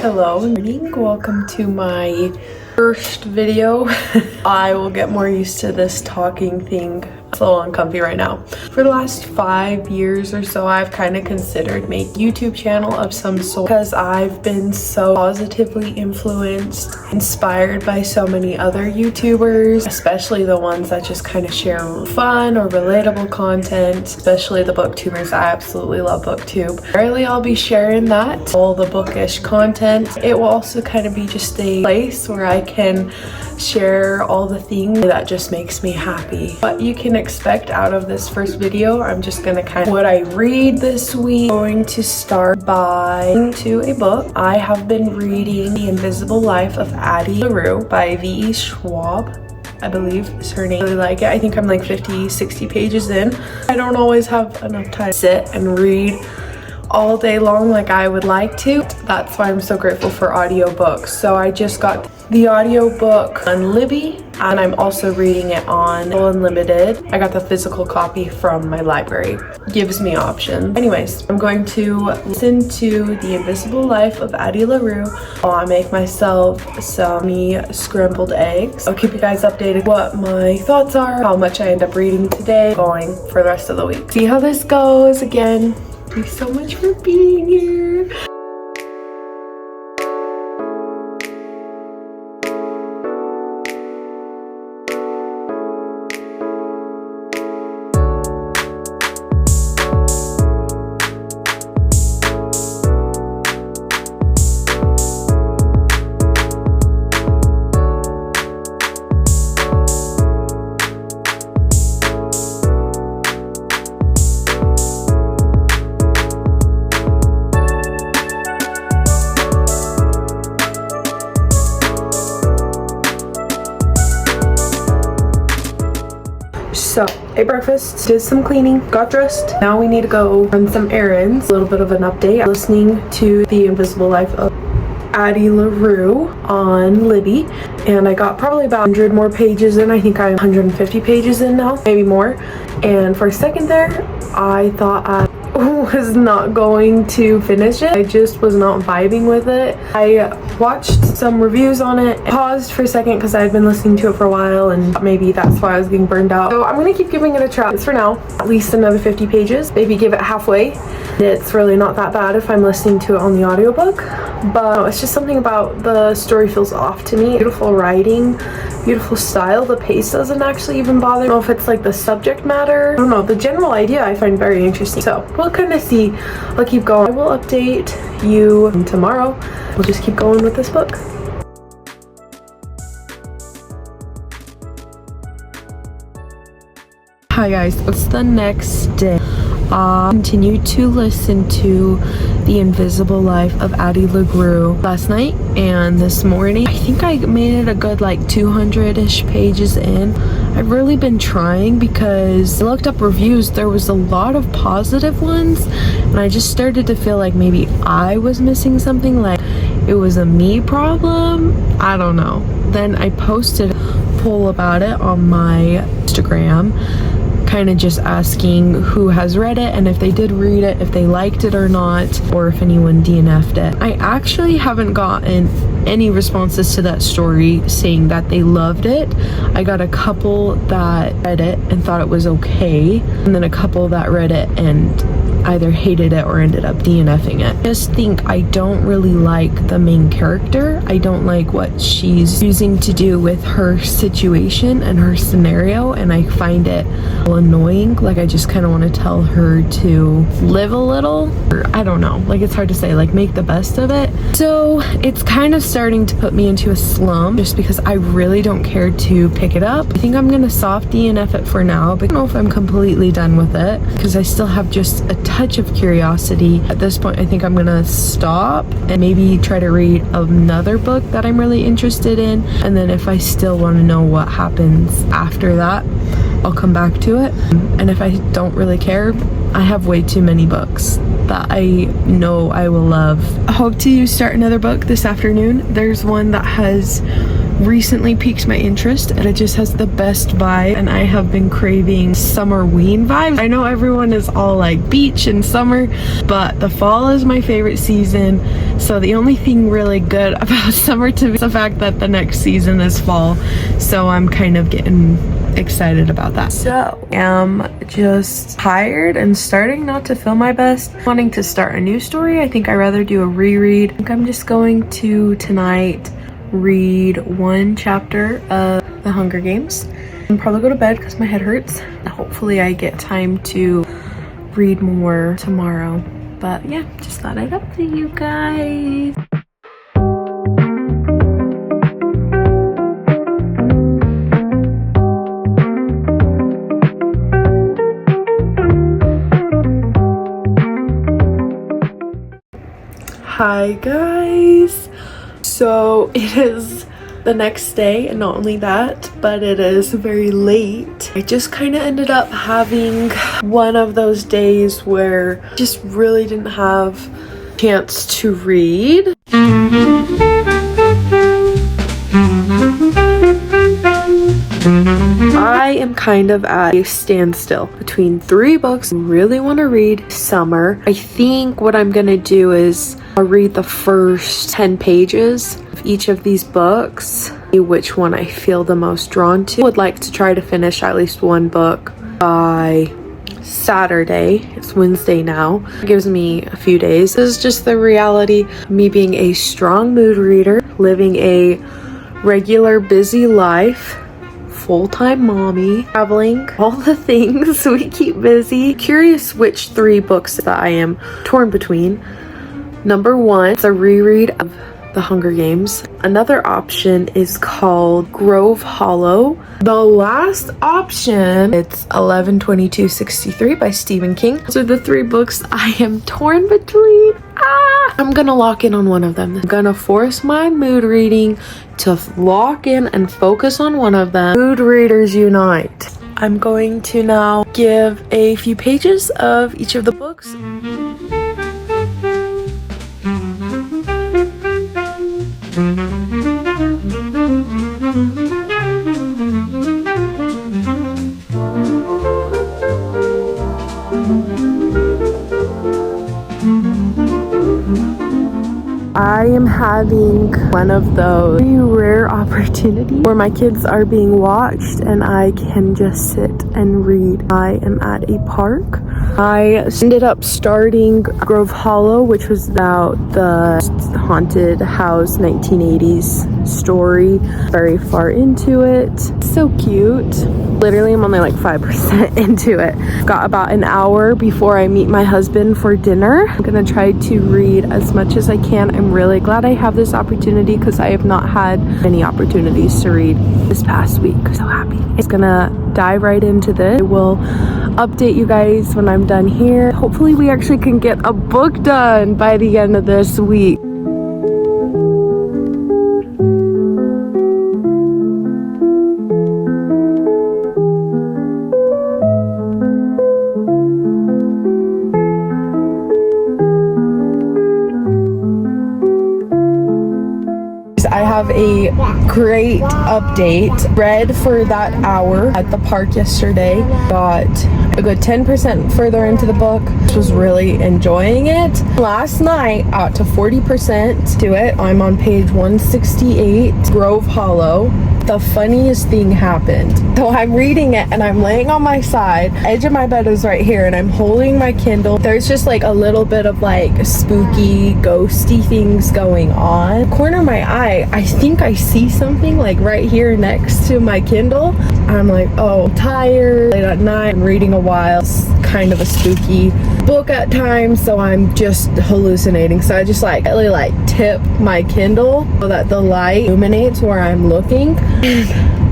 Hello, welcome to my first video. I will get more used to this talking thing. It's a little uncomfy right now. For the last 5 years or so, I've kind of considered make YouTube channel of some sort because I've been so positively influenced, inspired by so many other YouTubers, especially the ones that just kind of share fun or relatable content, especially the booktubers. I absolutely love booktube. Rarely I'll be sharing that, all the bookish content. It will also kind of be just a place where I can share all the things that just makes me happy. What you can expect out of this first video, I'm just gonna kind of what I read this week. I'm going to start by to a book. I have been reading The Invisible Life of Addie LaRue by V.E. Schwab, I believe is her name. I really like it. I think I'm like 50-60 pages in. I don't always have enough time to sit and read all day long like I would like to. That's why I'm so grateful for audiobooks. So I just got the audiobook on Libby, and I'm also reading it on Unlimited. I got the physical copy from my library. Gives me options. Anyways, I'm going to listen to The Invisible Life of Addie LaRue while I make myself some scrambled eggs. I'll keep you guys updated what my thoughts are, how much I end up reading today, going for the rest of the week. See how this goes. Again, thank you so much for being here. So, ate breakfast, did some cleaning, got dressed. Now we need to go run some errands. A little bit of an update. Listening to The Invisible Life of Addie LaRue on Libby, and I got probably about 100 more pages in. I think I'm 150 pages in now, maybe more. And for a second there, I thought I was not going to finish it. I just was not vibing with it. I watched some reviews on it, paused for a second because I had been listening to it for a while, and maybe that's why I was getting burned out. So I'm gonna keep giving it a try for now, at least another 50 pages, maybe give it halfway. It's really not that bad if I'm listening to it on the audiobook, but it's just something about the story feels off to me. Beautiful writing, beautiful style. The pace doesn't actually even bother. I don't know if it's like the subject matter. I don't know. The general idea I find very interesting. So we'll kind of see. I'll keep going. I will update you tomorrow. We'll just keep going with this book. Hi guys, it's the next day. Continue to listen to The Invisible Life of Addie LaRue last night and this morning. I think I made it a good like 200-ish pages in. I've really been trying because I looked up reviews. There was a lot of positive ones, and I just started to feel like maybe I was missing something, like it was a me problem. I don't know. Then I posted a poll about it on my Instagram, kind of just asking who has read it and if they did read it, if they liked it or not, or if anyone DNF'd it. I actually haven't gotten any responses to that story saying that they loved it. I got a couple that read it and thought it was okay, and then a couple that read it and either hated it or ended up DNFing it. I just think I don't really like the main character. I don't like what she's choosing to do with her situation and her scenario, and I find it annoying. Like I just kind of want to tell her to live a little, or I don't know, like it's hard to say, like make the best of it. So it's kind of starting to put me into a slump just because I really don't care to pick it up. I think I'm gonna soft DNF it for now, but I don't know if I'm completely done with it because I still have just a touch of curiosity. At this point, I think I'm gonna stop and maybe try to read another book that I'm really interested in, and then if I still want to know what happens after that, I'll come back to it. And if I don't really care, I have way too many books that I know I will love. I hope to start another book this afternoon. There's one that has recently piqued my interest, and it just has the best vibe, and I have been craving summer-ween vibes. I know everyone is all like beach and summer, but the fall is my favorite season. So the only thing really good about summer to me is the fact that the next season is fall. So I'm kind of getting excited about that. So I'm just tired and starting not to feel my best. Wanting to start a new story. I think I'd rather do a reread. I think I'm just going to tonight read one chapter of The Hunger Games and probably go to bed because my head hurts. Hopefully I get time to read more tomorrow. But yeah, just thought I'd update you guys. Hi guys, so it is the next day, and not only that, but it is very late. I just kind of ended up having one of those days where I just really didn't have a chance to read. I am kind of at a standstill between 3 books I really want to read summer. I think what I'm gonna do is I'll read the first 10 pages of each of these books, which one I feel the most drawn to. I would like to try to finish at least one book by Saturday. It's Wednesday now. It gives me a few days. This is just the reality. Me being a strong mood reader, living a regular busy life, full-time mommy, traveling, all the things we keep busy. Curious which 3 books that I am torn between. Number 1 is a reread of The Hunger Games. Another option is called Grove Hollow. The last option, it's 11/22/63 by Stephen King. Those are the 3 books I am torn between. I'm gonna lock in on one of them. I'm gonna force my mood reading to lock in and focus on one of them. Mood readers unite. I'm going to now give a few pages of each of the books. I am having one of those very rare opportunities where my kids are being watched and I can just sit and read. I am at a park. I ended up starting Grove Hollow, which was about the haunted house 1980s story. Very far into it. So cute. Literally, I'm only like 5% into it. Got about an hour before I meet my husband for dinner. I'm gonna try to read as much as I can. I'm really glad I have this opportunity because I have not had many opportunities to read this past week. So happy. It's gonna dive right into this. I will update you guys when I'm done here. Hopefully we actually can get a book done by the end of this week. I have a great update. Read for that hour at the park yesterday. Got a good 10% further into the book. Was really enjoying it. Last night, got to 40% to it. I'm on page 168, Grove Hollow. The funniest thing happened. So I'm reading it and I'm laying on my side. Edge of my bed is right here and I'm holding my Kindle. There's just like a little bit of like spooky, ghosty things going on. Corner of my eye, I think I see something like right here next to my Kindle. I'm like, oh, I'm tired, late at night, I'm reading a while. It's kind of a spooky book at times, so I'm just hallucinating. So I just like really like tip my Kindle so that the light illuminates where I'm looking.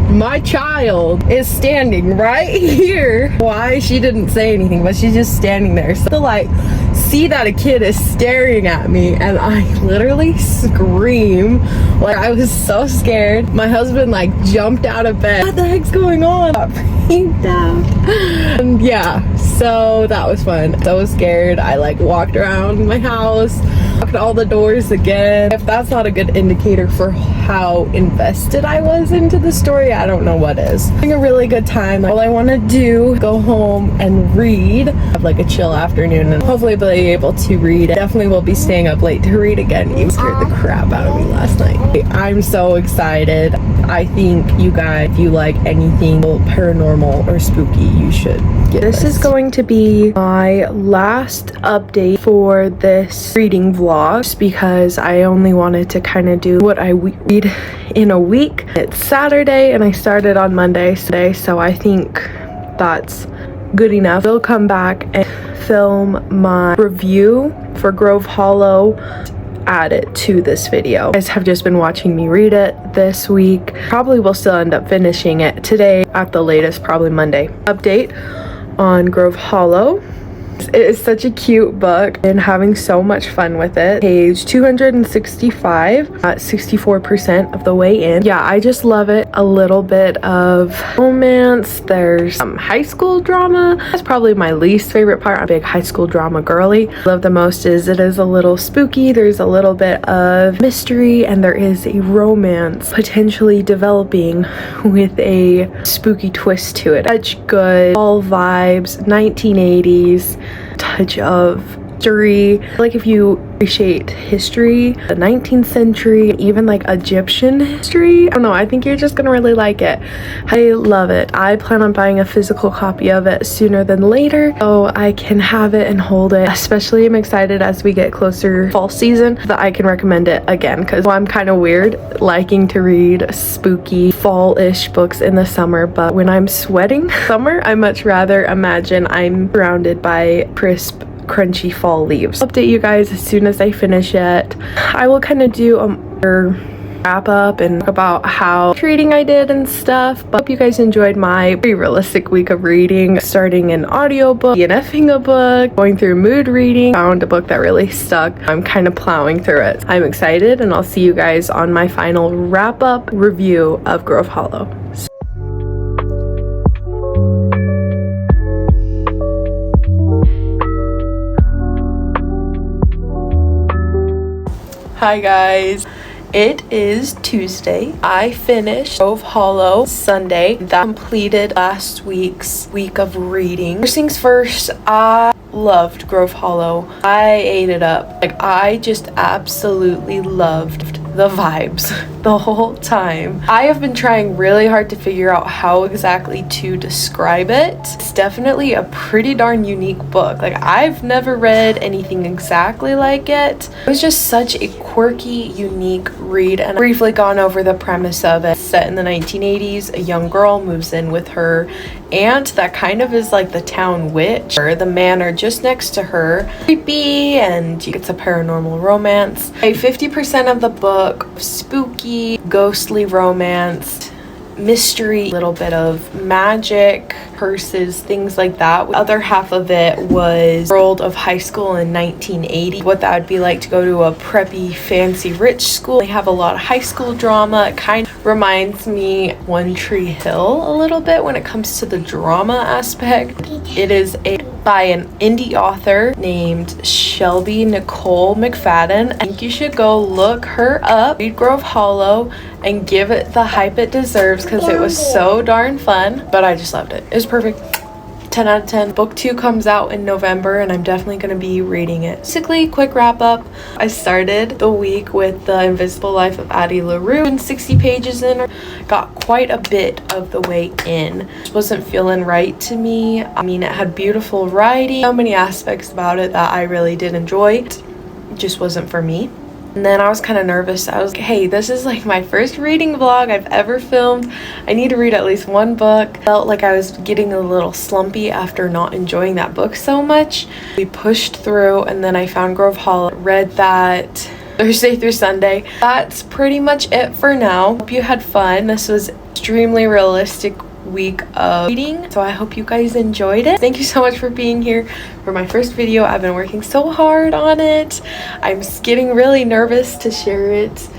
My child is standing right here. Why? She didn't say anything, but she's just standing there. So like see that a kid is staring at me and I literally scream. Like I was so scared. My husband like jumped out of bed. What the heck's going on? I got freaked out. Yeah, so that was fun. So scared. I like walked around my house Locked all the doors again. If that's not a good indicator for how invested I was into the story, I don't know what is. Having a really good time. All I want to do, go home and read. Have like a chill afternoon and hopefully be able to read. Definitely will be staying up late to read again. You scared the crap out of me last night. I'm so excited. I think you guys, if you like anything paranormal or spooky, you should get this. This is going to be my last update for this reading vlog just because I only wanted to kind of do what I read in a week. It's Saturday and I started on Monday today, so I think that's good enough. I'll come back and film my review for Grove Hollow, add it to this video. You guys have just been watching me read it this week. Probably will still end up finishing it today at the latest, probably Monday. Update on Grove Hollow. It is such a cute book and having so much fun with it. Page 265 at 64% of the way in. Yeah, I just love it. A little bit of romance. There's some high school drama. That's probably my least favorite part. I'm a big high school drama girly. Love the most is it is a little spooky. There's a little bit of mystery and there is a romance potentially developing with a spooky twist to it. Such good fall vibes, 1980s. Touch of history. Like if you appreciate history, the 19th century, even like Egyptian history, I don't know, I think you're just gonna really like it. I love it. I plan on buying a physical copy of it sooner than later so I can have it and hold it. Especially I'm excited as we get closer fall season that I can recommend it again because I'm kind of weird liking to read spooky fall-ish books in the summer, but when I'm sweating summer, I much rather imagine I'm surrounded by crisp crunchy fall leaves. I'll update you guys as soon as I finish it. I will kind of do a wrap up and talk about how reading I did and stuff, but I hope you guys enjoyed my pretty realistic week of reading, starting an audiobook, DNFing a book, going through mood reading, found a book that really stuck. I'm kind of plowing through it. I'm excited and I'll see you guys on my final wrap up review of Grove Hollow. Hi guys, it is Tuesday. I finished Grove Hollow Sunday. That completed last week's week of reading. First things first, I loved Grove Hollow. I ate it up. Like I just absolutely loved the vibes the whole time. I have been trying really hard to figure out how exactly to describe it. It's definitely a pretty darn unique book. Like I've never read anything exactly like it. It was just such a quirky, unique read, and I've briefly gone over the premise of it. Set in the 1980s, a young girl moves in with her aunt that kind of is like the town witch. The manor just next to her, creepy, and it's a paranormal romance. 50% of the book, spooky, ghostly romance, mystery, a little bit of magic, curses, things like that. The other half of it was world of high school in 1980, what that would be like to go to a preppy, fancy, rich school. They have a lot of high school drama. It kind of reminds me One Tree Hill a little bit when it comes to the drama aspect. It is by an indie author named Shelby Nicole McFadden. I think you should go look her up, read Grove Hollow, and give it the hype it deserves because it was so darn fun. But I just loved it. It was perfect. 10 out of 10. Book 2 comes out in November and I'm definitely going to be reading it. Basically, quick wrap up. I started the week with The Invisible Life of Addie LaRue and 60 pages in. Got quite a bit of the way in. Just wasn't feeling right to me. I mean, it had beautiful writing. So many aspects about it that I really did enjoy. It just wasn't for me. And then I was kind of nervous. I was like, hey, this is like my first reading vlog I've ever filmed. I need to read at least one book. Felt like I was getting a little slumpy after not enjoying that book so much. We pushed through and then I found Grove Hollow. Read that Thursday through Sunday. That's pretty much it for now. Hope you had fun. This was extremely realistic week of reading, so I hope you guys enjoyed it. Thank you so much for being here for my first video. I've been working so hard on it. I'm getting really nervous to share it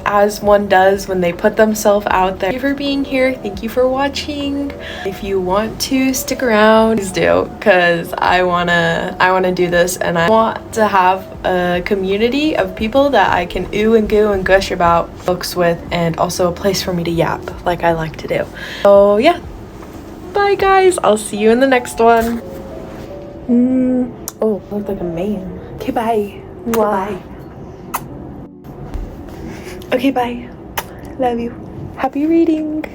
as one does when they put themselves out there. Thank you for being here. Thank you for watching. If you want to stick around, please do, because I wanna do this, and I want to have a community of people that I can ooh and goo and gush about books with, and also a place for me to yap like I like to do. So yeah, bye guys, I'll see you in the next one. Oh, I look like a man. Okay, bye. Bye. Okay, bye. Love you. Happy reading.